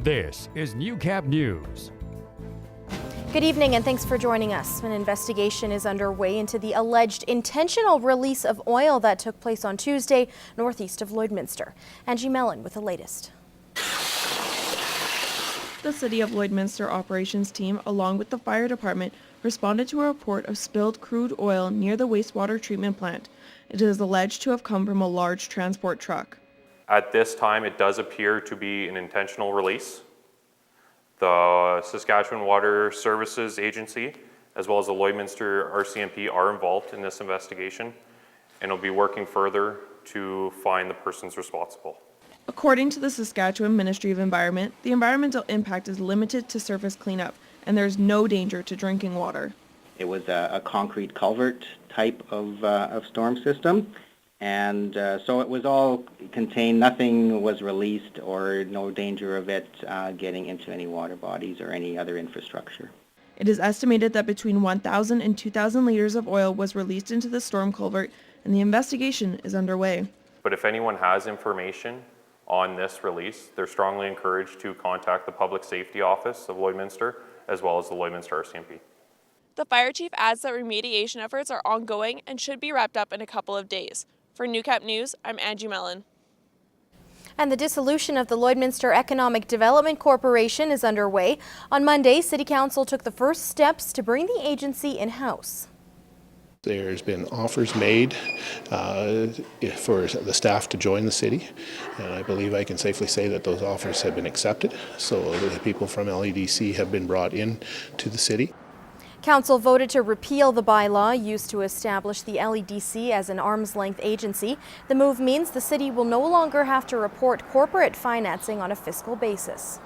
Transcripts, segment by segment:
This is Newcap News. Good evening and thanks for joining us. An investigation is underway into the alleged intentional release of oil that took place on Tuesday northeast of Lloydminster. Angie Mellon with the latest. The City of Lloydminster operations team, along with the fire department, responded to a report of spilled crude oil near the wastewater treatment plant. It is alleged to have come from a large transport truck. At this time, it does appear to be an intentional release. The Saskatchewan Water Services Agency, as well as the Lloydminster RCMP, are involved in this investigation and will be working further to find the persons responsible. According to the Saskatchewan Ministry of Environment, the environmental impact is limited to surface cleanup, and there is no danger to drinking water. It was a concrete culvert type of storm system, and so it was all contained. Nothing was released or no danger of it getting into any water bodies or any other infrastructure. It is estimated that between 1,000 and 2,000 liters of oil was released into the storm culvert, and the investigation is underway. But if anyone has information on this release, they're strongly encouraged to contact the Public Safety Office of Lloydminster, as well as the Lloydminster RCMP. The fire chief adds that remediation efforts are ongoing and should be wrapped up in a couple of days. For Newcap News, I'm Angie Mellon. And the dissolution of the Lloydminster Economic Development Corporation is underway. On Monday, City Council took the first steps to bring the agency in-house. There's been offers made for the staff to join the city, and I believe I can safely say that those offers have been accepted. So the people from LEDC have been brought in to the city. Council voted to repeal the bylaw used to establish the LEDC as an arm's-length agency. The move means the city will no longer have to report corporate financing on a fiscal basis.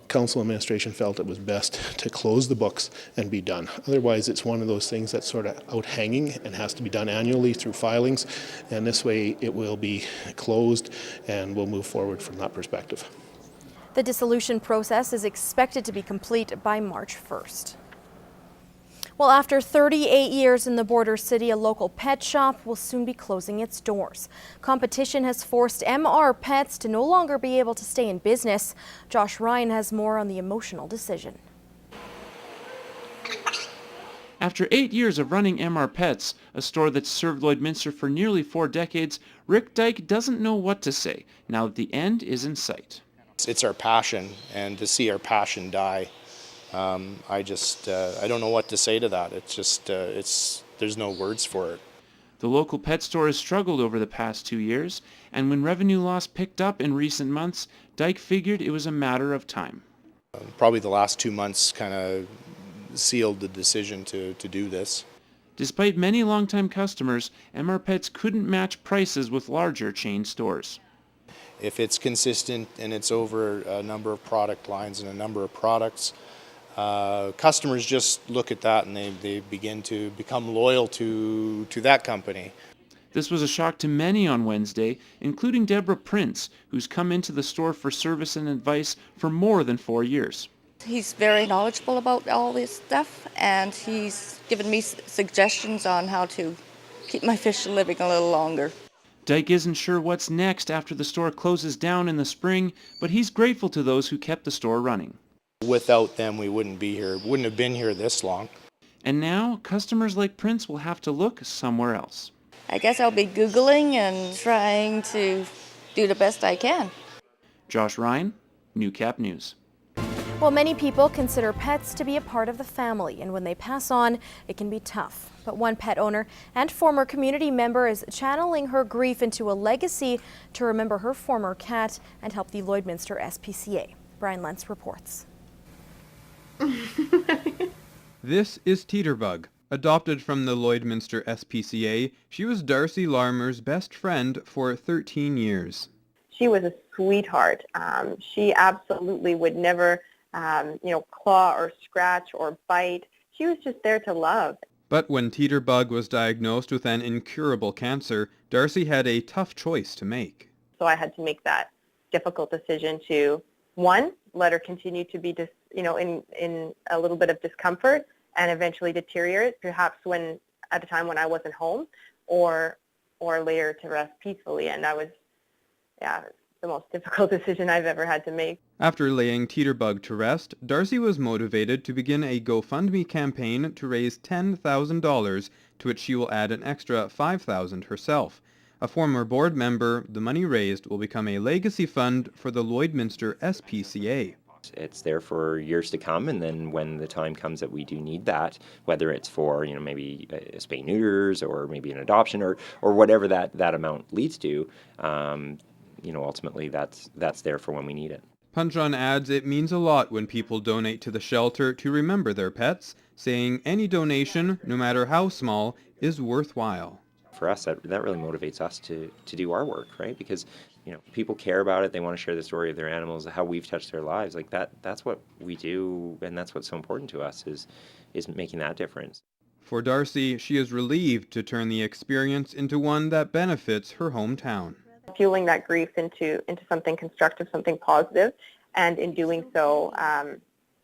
Council administration felt it was best to close the books and be done. Otherwise, it's one of those things that's sort of out hanging and has to be done annually through filings, and this way it will be closed and we'll move forward from that perspective. The dissolution process is expected to be complete by March 1st. Well, after 38 years in the border city, a local pet shop will soon be closing its doors. Competition has forced MR Pets to no longer be able to stay in business. Josh Ryan has more on the emotional decision. After 8 years of running MR Pets, a store that's served Lloydminster for nearly 4 decades, Rick Dyke doesn't know what to say now that the end is in sight. It's our passion, and to see our passion die, I don't know what to say to that. It's just, there's no words for it. The local pet store has struggled over the past 2 years, and when revenue loss picked up in recent months, Dyke figured it was a matter of time. Probably the last 2 months kind of sealed the decision to do this. Despite many longtime customers, MR Pets couldn't match prices with larger chain stores. If it's consistent and it's over a number of product lines and a number of products, customers just look at that and they begin to become loyal to that company. This was a shock to many on Wednesday, including Deborah Prince, who's come into the store for service and advice for more than 4 years. He's very knowledgeable about all this stuff, and he's given me suggestions on how to keep my fish living a little longer. Dyke isn't sure what's next after the store closes down in the spring, but he's grateful to those who kept the store running. Without them, we wouldn't have been here this long. And now, customers like Prince will have to look somewhere else. I guess I'll be Googling and trying to do the best I can. Josh Ryan, Newcap News. Well, many people consider pets to be a part of the family, and when they pass on, it can be tough. But one pet owner and former community member is channeling her grief into a legacy to remember her former cat and help the Lloydminster SPCA. Brian Lentz reports. This is Teeterbug. Adopted from the Lloydminster SPCA, she was Darcy Larmer's best friend for 13 years. She was a sweetheart. She absolutely would never, claw or scratch or bite. She was just there to love. But when Teeterbug was diagnosed with an incurable cancer, Darcy had a tough choice to make. So I had to make that difficult decision to, one, let her continue to be in a little bit of discomfort and eventually deteriorate, perhaps at a time when I wasn't home, or later to rest peacefully. And I was the most difficult decision I've ever had to make. After laying Teeterbug to rest, Darcy was motivated to begin a GoFundMe campaign to raise $10,000, to which she will add an extra $5,000 herself. A former board member, the money raised will become a legacy fund for the Lloydminster SPCA. It's there for years to come, and then when the time comes that we do need that, whether it's for maybe spay neuters or maybe an adoption or whatever that amount leads to, ultimately that's there for when we need it. Punchon adds it means a lot when people donate to the shelter to remember their pets, saying any donation, no matter how small, is worthwhile. For us, that really motivates us to do our work, right? Because people care about it. They want to share the story of their animals, how we've touched their lives. Like that's what we do, and that's what's so important to us is making that difference. For Darcy, she is relieved to turn the experience into one that benefits her hometown. Fueling that grief into something constructive, something positive, and in doing so,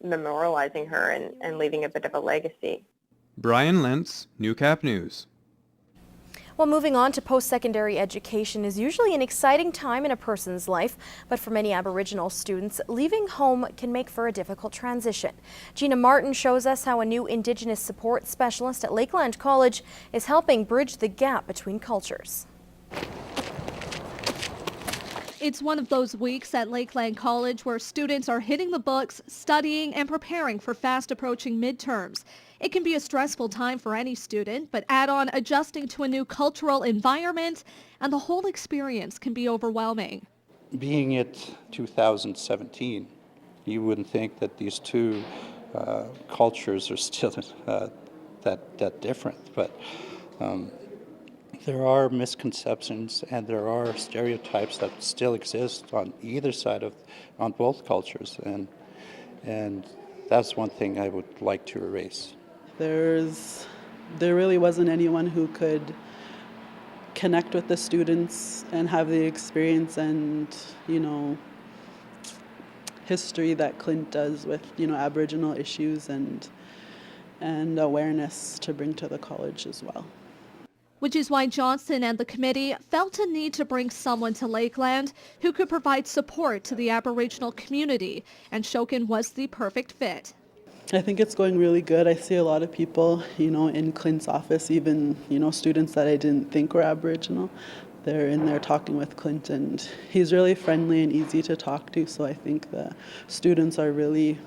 memorializing her and leaving a bit of a legacy. Brian Lentz, Newcap News. Well, moving on to post-secondary education is usually an exciting time in a person's life, but for many Aboriginal students, leaving home can make for a difficult transition. Gina Martin shows us how a new Indigenous support specialist at Lakeland College is helping bridge the gap between cultures. It's one of those weeks at Lakeland College where students are hitting the books, studying and preparing for fast approaching midterms. It can be a stressful time for any student, but add on adjusting to a new cultural environment and the whole experience can be overwhelming. Being it 2017, you wouldn't think that these two cultures are still that different, but there are misconceptions and there are stereotypes that still exist on either side on both cultures, and that's one thing I would like to erase. There really wasn't anyone who could connect with the students and have the experience and history that Clint does with Aboriginal issues and awareness to bring to the college as well. Which is why Johnson and the committee felt a need to bring someone to Lakeland who could provide support to the Aboriginal community, and Shokin was the perfect fit. I think it's going really good. I see a lot of people, in Clint's office, even, students that I didn't think were Aboriginal. They're in there talking with Clint, and he's really friendly and easy to talk to, so I think the students are really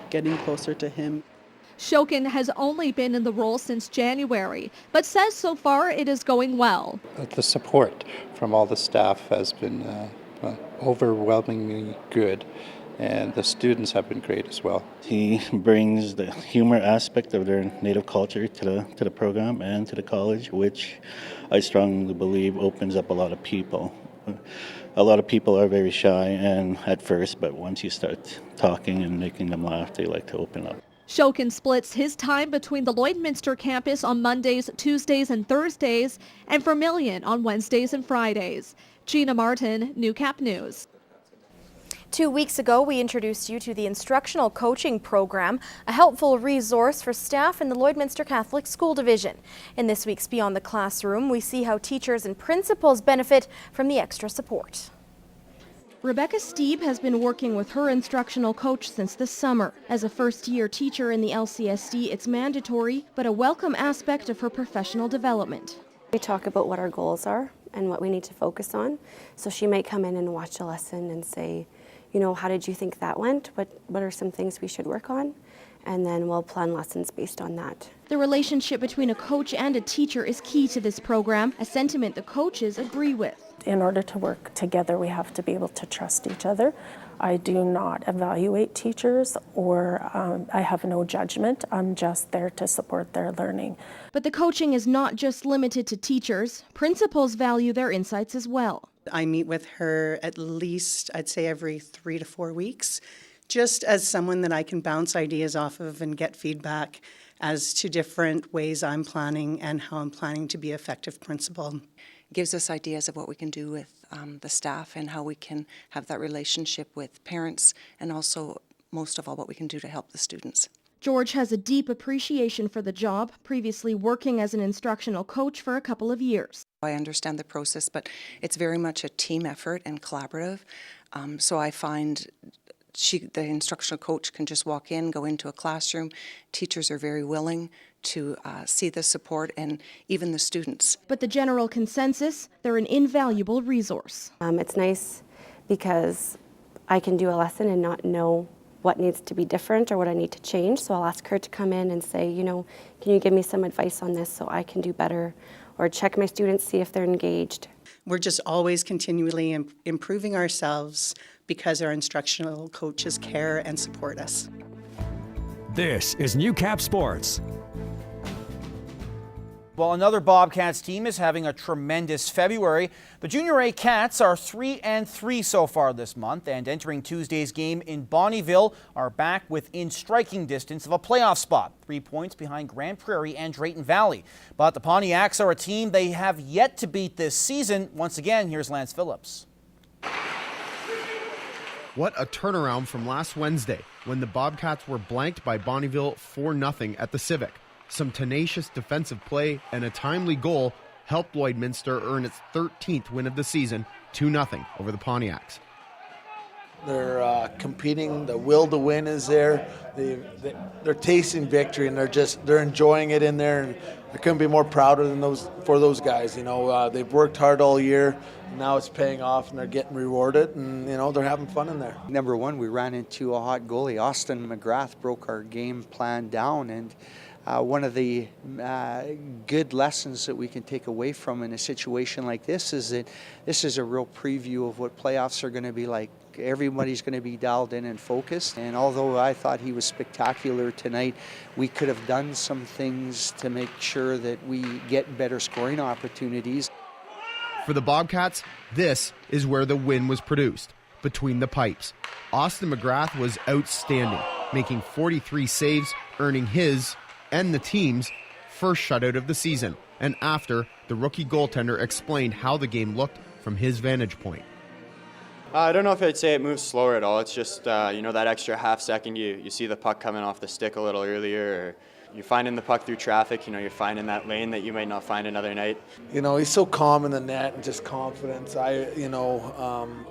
getting closer to him. Shokin has only been in the role since January, but says so far it is going well. The support from all the staff has been overwhelmingly good, and the students have been great as well. He brings the humor aspect of their native culture to the program and to the college, which I strongly believe opens up a lot of people. A lot of people are very shy and at first, but once you start talking and making them laugh, they like to open up. Shokin splits his time between the Lloydminster campus on Mondays, Tuesdays and Thursdays, and Vermilion on Wednesdays and Fridays. Gina Martin, Newcap News. 2 weeks ago, we introduced you to the Instructional Coaching Program, a helpful resource for staff in the Lloydminster Catholic School Division. In this week's Beyond the Classroom, we see how teachers and principals benefit from the extra support. Rebecca Steeb has been working with her instructional coach since this summer. As a first-year teacher in the LCSD, it's mandatory, but a welcome aspect of her professional development. We talk about what our goals are and what we need to focus on. So she might come in and watch a lesson and say, how did you think that went? What are some things we should work on? And then we'll plan lessons based on that. The relationship between a coach and a teacher is key to this program, a sentiment the coaches agree with. In order to work together, we have to be able to trust each other. I do not evaluate teachers or I have no judgment. I'm just there to support their learning. But the coaching is not just limited to teachers. Principals value their insights as well. I meet with her at least, I'd say, every 3 to 4 weeks, just as someone that I can bounce ideas off of and get feedback as to different ways I'm planning and how I'm planning to be an effective principal. It gives us ideas of what we can do with the staff and how we can have that relationship with parents, and also, most of all, what we can do to help the students. George has a deep appreciation for the job, previously working as an instructional coach for a couple of years. I understand the process, but it's very much a team effort and collaborative. So I find the instructional coach can just walk in, go into a classroom. Teachers are very willing to see the support, and even the students. But the general consensus, they're an invaluable resource. It's nice because I can do a lesson and not know what needs to be different or what I need to change. So I'll ask her to come in and say, can you give me some advice on this so I can do better? Or check my students, see if they're engaged. We're just always continually improving ourselves because our instructional coaches care and support us. This is Newcap Sports. Well, another Bobcats team is having a tremendous February. The Junior A Cats are 3-3 so far this month, and entering Tuesday's game in Bonnyville are back within striking distance of a playoff spot, 3 points behind Grand Prairie and Drayton Valley. But the Pontiacs are a team they have yet to beat this season. Once again, here's Lance Phillips. What a turnaround from last Wednesday when the Bobcats were blanked by Bonnyville 4-0 at the Civic. Some tenacious defensive play and a timely goal helped Lloydminster earn its 13th win of the season, 2-0 over the Pontiacs. They're competing, the will to win is there. They're tasting victory, and they're enjoying it in there, and I couldn't be more prouder than for those guys. They've worked hard all year, and now it's paying off, and they're getting rewarded, and they're having fun in there. Number one, we ran into a hot goalie. Austin McGrath broke our game plan down, and one of the good lessons that we can take away from in a situation like this is that this is a real preview of what playoffs are going to be like. Everybody's going to be dialed in and focused, and although I thought he was spectacular tonight, we could have done some things to make sure that we get better scoring opportunities. For the Bobcats, this is where the win was produced, between the pipes. Austin McGrath was outstanding, making 43 saves, earning his and the team's first shutout of the season. And after, the rookie goaltender explained how the game looked from his vantage point. I don't know if I'd say it moves slower at all. It's just, that extra half second you see the puck coming off the stick a little earlier, or you're finding the puck through traffic, you're finding that lane that you might not find another night. He's so calm in the net and just confidence.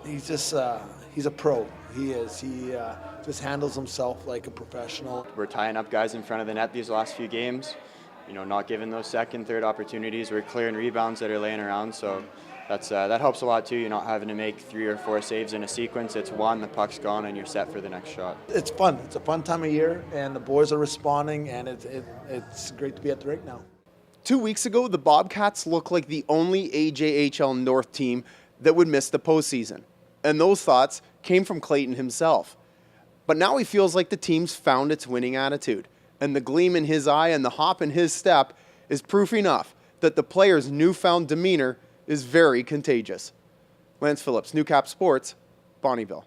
He's just, he's a pro. He is. He just handles himself like a professional. We're tying up guys in front of the net these last few games, not giving those second, third opportunities. We're clearing rebounds that are laying around, so that helps a lot too. You're not having to make 3 or 4 saves in a sequence. It's one, the puck's gone, and you're set for the next shot. It's fun. It's a fun time of year, and the boys are responding, and it's great to be at the rink now. 2 weeks ago, the Bobcats looked like the only AJHL North team that would miss the postseason. And those thoughts came from Clayton himself. But now he feels like the team's found its winning attitude. And the gleam in his eye and the hop in his step is proof enough that the players' newfound demeanor is very contagious. Lance Phillips, Newcap Sports, Bonnyville.